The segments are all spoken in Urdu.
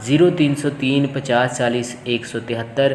0303 50 40 173।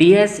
T.S.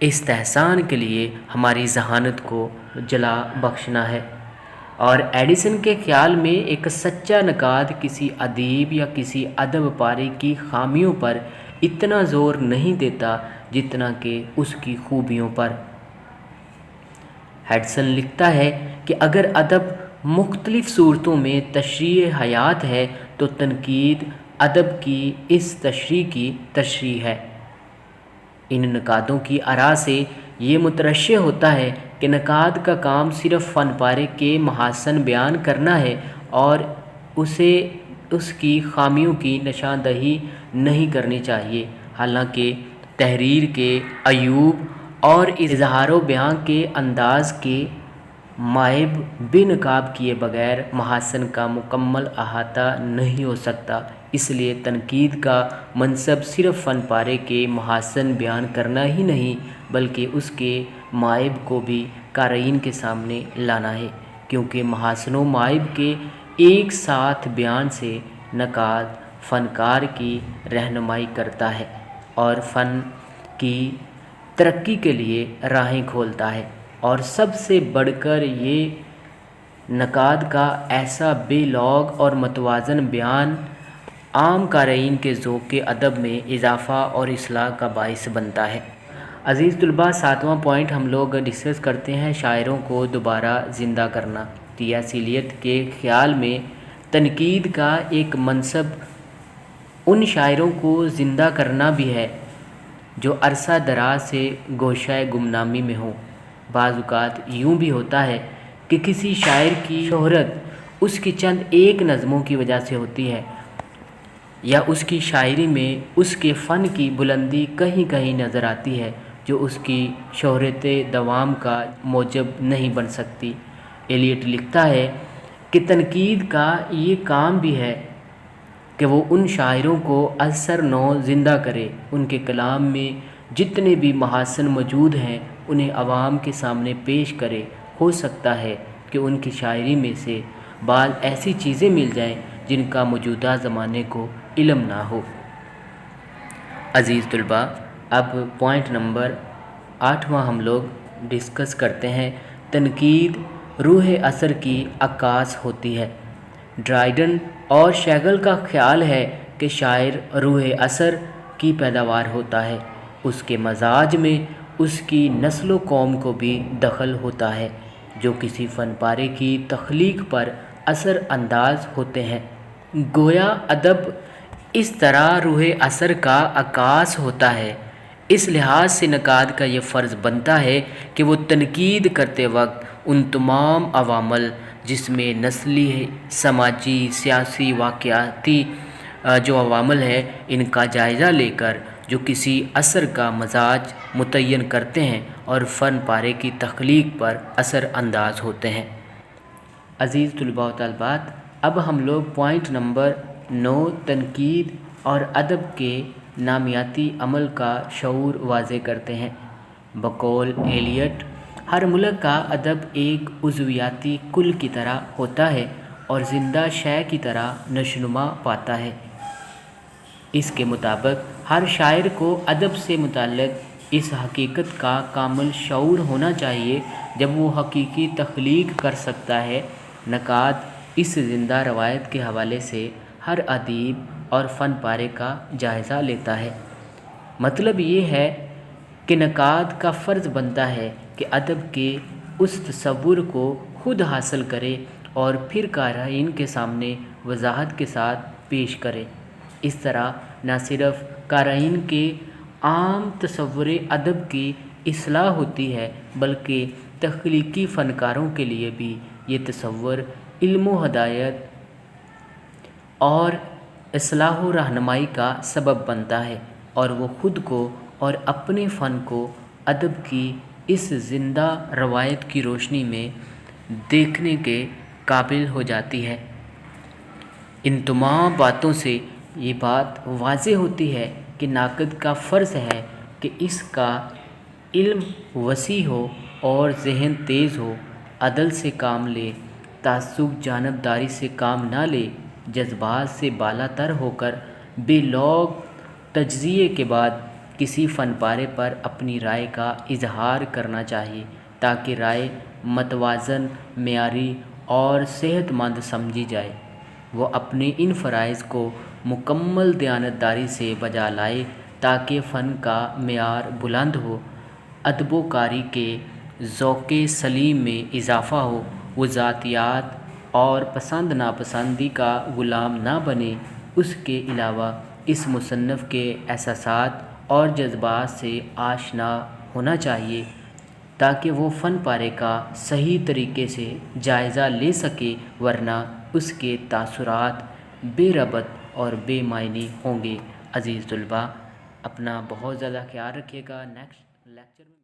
استحسان کے لیے ہماری ذہانت کو جلا بخشنا ہے۔ اور ایڈیسن کے خیال میں ایک سچا نقاد کسی ادیب یا کسی ادب پاری کی خامیوں پر اتنا زور نہیں دیتا جتنا کہ اس کی خوبیوں پر۔ ہیڈسن لکھتا ہے کہ اگر ادب مختلف صورتوں میں تشریح حیات ہے تو تنقید ادب کی اس تشریح کی تشریح ہے۔ ان نقادوں کی آراء سے یہ مترشح ہوتا ہے کہ نقاد کا کام صرف فن پارے کے محاسن بیان کرنا ہے اور اسے اس کی خامیوں کی نشاندہی نہیں کرنی چاہیے، حالانکہ تحریر کے عیوب اور اظہار و بیان کے انداز کے معائب بے نقاب کیے بغیر محاسن کا مکمل احاطہ نہیں ہو سکتا۔ اس لیے تنقید کا منصب صرف فن پارے کے محاسن بیان کرنا ہی نہیں بلکہ اس کے معائب کو بھی قارئین کے سامنے لانا ہے، کیونکہ محاسن و معائب کے ایک ساتھ بیان سے نقاد فنکار کی رہنمائی کرتا ہے اور فن کی ترقی کے لیے راہیں کھولتا ہے، اور سب سے بڑھ کر یہ نقاد کا ایسا بے لوگ اور متوازن بیان عام قارئین کے ذوق ادب میں اضافہ اور اصلاح کا باعث بنتا ہے۔ عزیز طلباء، 7واں پوائنٹ ہم لوگ ڈسکس کرتے ہیں شاعروں کو دوبارہ زندہ کرنا۔ ٹی ایس ایلیٹ کے خیال میں تنقید کا ایک منصب ان شاعروں کو زندہ کرنا بھی ہے جو عرصہ دراز سے گوشہ گمنامی میں ہوں۔ بعض اوقات یوں بھی ہوتا ہے کہ کسی شاعر کی شہرت اس کی چند ایک نظموں کی وجہ سے ہوتی ہے، یا اس کی شاعری میں اس کے فن کی بلندی کہیں کہیں نظر آتی ہے جو اس کی شہرت دوام کا موجب نہیں بن سکتی۔ ایلیٹ لکھتا ہے کہ تنقید کا یہ کام بھی ہے کہ وہ ان شاعروں کو اثر نو زندہ کرے، ان کے کلام میں جتنے بھی محاسن موجود ہیں انہیں عوام کے سامنے پیش کرے۔ ہو سکتا ہے کہ ان کی شاعری میں سے بعض ایسی چیزیں مل جائیں جن کا موجودہ زمانے کو علم نہ ہو۔ عزیز طلباء، اب پوائنٹ نمبر 8واں ہم لوگ ڈسکس کرتے ہیں، تنقید روح اثر کی عکاس ہوتی ہے۔ ڈرائیڈن اور شیگل کا خیال ہے کہ شاعر روح اثر کی پیداوار ہوتا ہے، اس کے مزاج میں اس کی نسل و قوم کو بھی دخل ہوتا ہے جو کسی فن پارے کی تخلیق پر اثر انداز ہوتے ہیں۔ گویا ادب اس طرح روح اثر کا عکاس ہوتا ہے۔ اس لحاظ سے نقاد کا یہ فرض بنتا ہے کہ وہ تنقید کرتے وقت ان تمام عوامل جس میں نسلی، سماجی، سیاسی، واقعاتی جو عوامل ہیں ان کا جائزہ لے کر جو کسی اثر کا مزاج متعین کرتے ہیں اور فن پارے کی تخلیق پر اثر انداز ہوتے ہیں۔ عزیز طلباء و طالبات، اب ہم لوگ پوائنٹ نمبر 9 تنقید اور ادب کے نامیاتی عمل کا شعور واضح کرتے ہیں۔ بقول ایلیٹ، ہر ملک کا ادب ایک عضویاتی کل کی طرح ہوتا ہے اور زندہ شے کی طرح نشوونما پاتا ہے۔ اس کے مطابق ہر شاعر کو ادب سے متعلق اس حقیقت کا کامل شعور ہونا چاہیے جب وہ حقیقی تخلیق کر سکتا ہے۔ نقاد اس زندہ روایت کے حوالے سے ہر ادیب اور فن پارے کا جائزہ لیتا ہے۔ مطلب یہ ہے کہ نقاد کا فرض بنتا ہے کہ ادب کے اس تصور کو خود حاصل کرے اور پھر قارئین کے سامنے وضاحت کے ساتھ پیش کرے۔ اس طرح نہ صرف قارئین کے عام تصور ادب کی اصلاح ہوتی ہے بلکہ تخلیقی فنکاروں کے لیے بھی یہ تصور علم و ہدایت اور اصلاح و رہنمائی کا سبب بنتا ہے، اور وہ خود کو اور اپنے فن کو ادب کی اس زندہ روایت کی روشنی میں دیکھنے کے قابل ہو جاتی ہے۔ ان تمام باتوں سے یہ بات واضح ہوتی ہے کہ ناقد کا فرض ہے کہ اس کا علم وسیع ہو اور ذہن تیز ہو، عدل سے کام لے، تعصب جانبداری سے کام نہ لے، جذبات سے بالا تر ہو کر بے لوگ تجزیے کے بعد کسی فن پارے پر اپنی رائے کا اظہار کرنا چاہیے تاکہ رائے متوازن، معیاری اور صحت مند سمجھی جائے۔ وہ اپنے ان فرائض کو مکمل دیانتداری سے بجا لائے تاکہ فن کا معیار بلند ہو، ادب و کاری کے ذوق سلیم میں اضافہ ہو، وہ ذاتیات اور پسند ناپسندی کا غلام نہ بنے۔ اس کے علاوہ اس مصنف کے احساسات اور جذبات سے آشنا ہونا چاہیے تاکہ وہ فن پارے کا صحیح طریقے سے جائزہ لے سکے، ورنہ اس کے تاثرات بے ربط اور بے معنی ہوں گے۔ عزیز طلباء، اپنا بہت زیادہ خیال رکھیے گا۔ نیکسٹ لیکچر میں